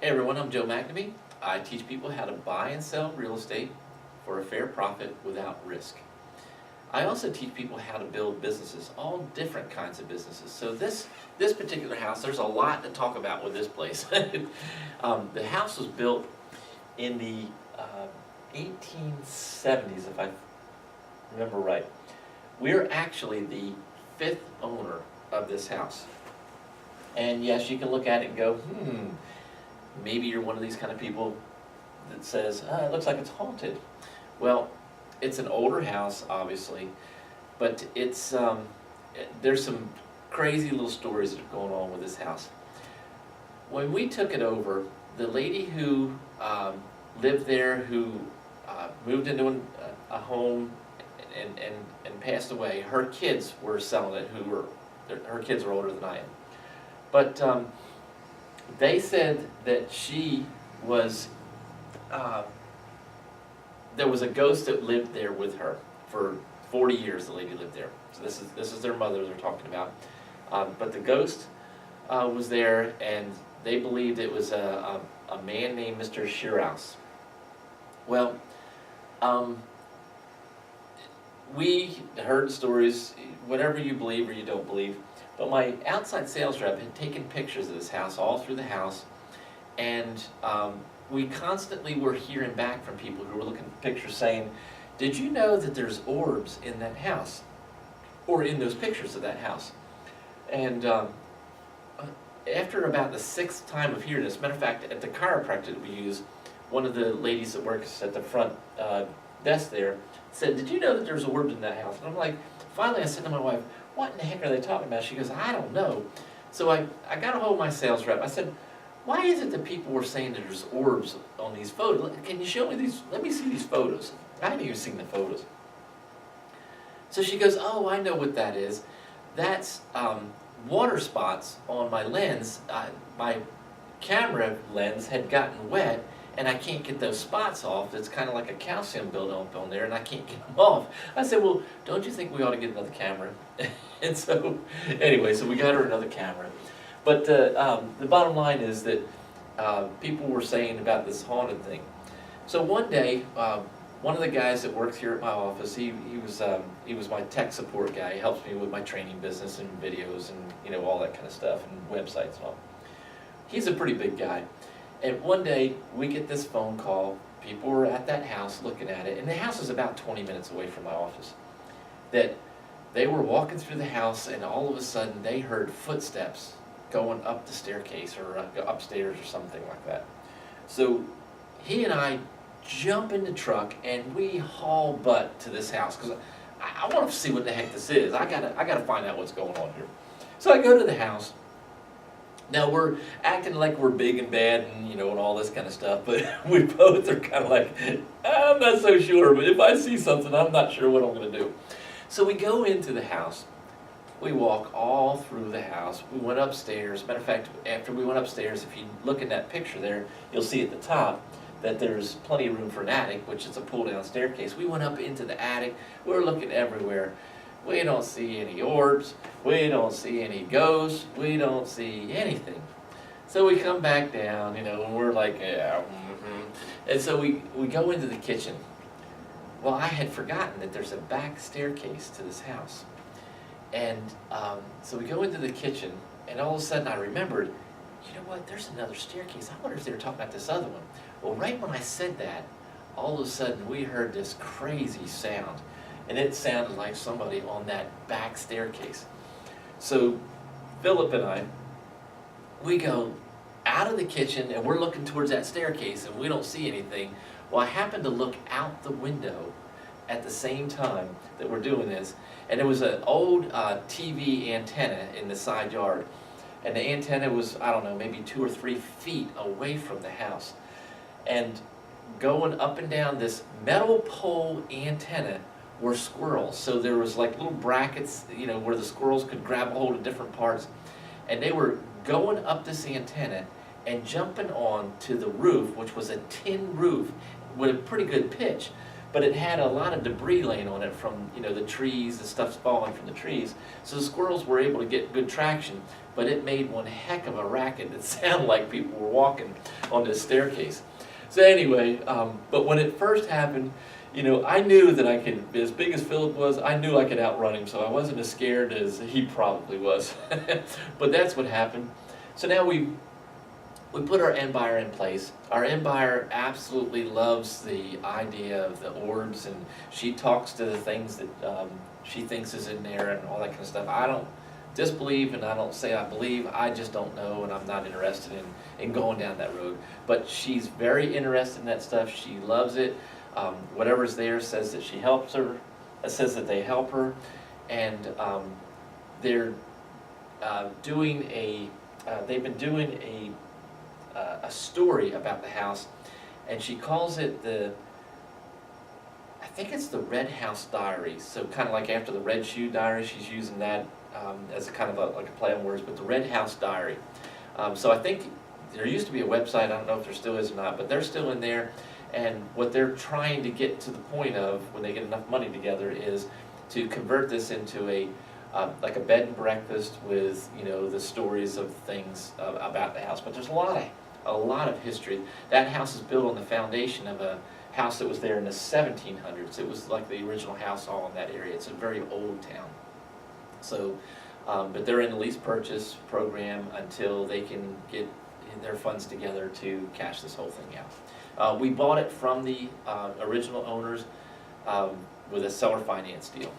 Hey everyone, I'm Joe McNamee. I teach people how to buy and sell real estate for a fair profit without risk. I also teach people how to build businesses, all different kinds of businesses. So this particular house, there's a lot to talk about with this place. The house was built in the 1870s, if I remember right. We're actually the 5th owner of this house. And yes, you can look at it and go, maybe you're one of these kind of people that says, it looks like it's haunted. Well, it's an older house, obviously, but it's there's some crazy little stories that are going on with this house. When we took it over, the lady who lived there, who moved into a home and passed away, her kids were selling it. Her kids are older than I am, but they said that she was, there was a ghost that lived there with her for 40 years. The lady lived there. So this is their mother they're talking about. But the ghost was there, and they believed it was a man named Mr. Shearhouse. Well, we heard stories, whatever you believe or you don't believe, but my outside sales rep had taken pictures of this house all through the house, and we constantly were hearing back from people who were looking at pictures saying, did you know that there's orbs in that house, or in those pictures of that house? And after about the 6th time of hearing this, matter of fact, at the chiropractor that we use, one of the ladies that works at the front desk there said, did you know that there's orbs in that house? And I'm like, finally I said to my wife, what in the heck are they talking about? She goes, I don't know. So I got a hold of my sales rep. I said, why is it that people were saying that there's orbs on these photos? Can you show me these? Let me see these photos. I haven't even seen the photos. So she goes, oh, I know what that is. That's water spots on my lens. My camera lens had gotten wet, and I can't get those spots off. It's kind of like a calcium buildup on there, and I can't get them off. I said, well, don't you think we ought to get another camera? And so, anyway, so we got her another camera. But the bottom line is that people were saying about this haunted thing. So one day, one of the guys that worked here at my office, he was my tech support guy. He helps me with my training business and videos and all that kind of stuff and websites and all. He's a pretty big guy. And one day, we get this phone call. People were at that house looking at it, and the house is about 20 minutes away from my office. That they were walking through the house, and all of a sudden, they heard footsteps going up the staircase or upstairs or something like that. So he and I jump in the truck, and we haul butt to this house, because I want to see what the heck this is. I gotta find out what's going on here. So I go to the house. Now we're acting like we're big and bad and all this kind of stuff, but we both are kind of like, I'm not so sure, but if I see something, I'm not sure what I'm going to do. So we go into the house. We walk all through the house. We went upstairs. Matter of fact, after we went upstairs, if you look at that picture there, you'll see at the top that there's plenty of room for an attic, which is a pull-down staircase. We went up into the attic. We're looking everywhere. We don't see any orbs, we don't see any ghosts, we don't see anything. So we come back down, and we're like, yeah, And so we go into the kitchen. Well, I had forgotten that there's a back staircase to this house. And so we go into the kitchen, and all of a sudden I remembered, you know what, there's another staircase. I wonder if they were talking about this other one. Well, right when I said that, all of a sudden we heard this crazy sound. And it sounded like somebody on that back staircase. So Philip and I, we go out of the kitchen, and we're looking towards that staircase, and we don't see anything. Well, I happened to look out the window at the same time that we're doing this, and there was an old TV antenna in the side yard. And the antenna was, I don't know, maybe 2 or 3 feet away from the house. And going up and down this metal pole antenna were squirrels. So there was like little brackets, where the squirrels could grab a hold of different parts. And they were going up this antenna and jumping on to the roof, which was a tin roof with a pretty good pitch. but it had a lot of debris laying on it from, the trees, the stuff's falling from the trees. So the squirrels were able to get good traction, but it made one heck of a racket that sounded like people were walking on this staircase. So anyway, but when it first happened, I knew that I could, as big as Philip was, I knew I could outrun him, so I wasn't as scared as he probably was. But that's what happened. So now we put our end buyer in place. Our end buyer absolutely loves the idea of the orbs, and she talks to the things that she thinks is in there and all that kind of stuff. I don't disbelieve and I don't say I believe, I just don't know, and I'm not interested in going down that road. But she's very interested in that stuff. She loves it. Whatever's there says that she helps her, says that they help her, and they're doing they've been doing a story about the house, and she calls it I think it's the Red House Diary. So kind of like after the Red Shoe Diary, she's using that as a kind of like a play on words, but the Red House Diary. So I think there used to be a website, I don't know if there still is or not, but they're still in there, and what they're trying to get to the point of when they get enough money together is to convert this into like a bed and breakfast with the stories of things about the house. But there's a lot of history. That house is built on the foundation of a house that was there in the 1700s. It was like the original house all in that area. It's a very old town. So, but they're in the lease purchase program until they can get their funds together to cash this whole thing out. We bought it from the original owners with a seller finance deal.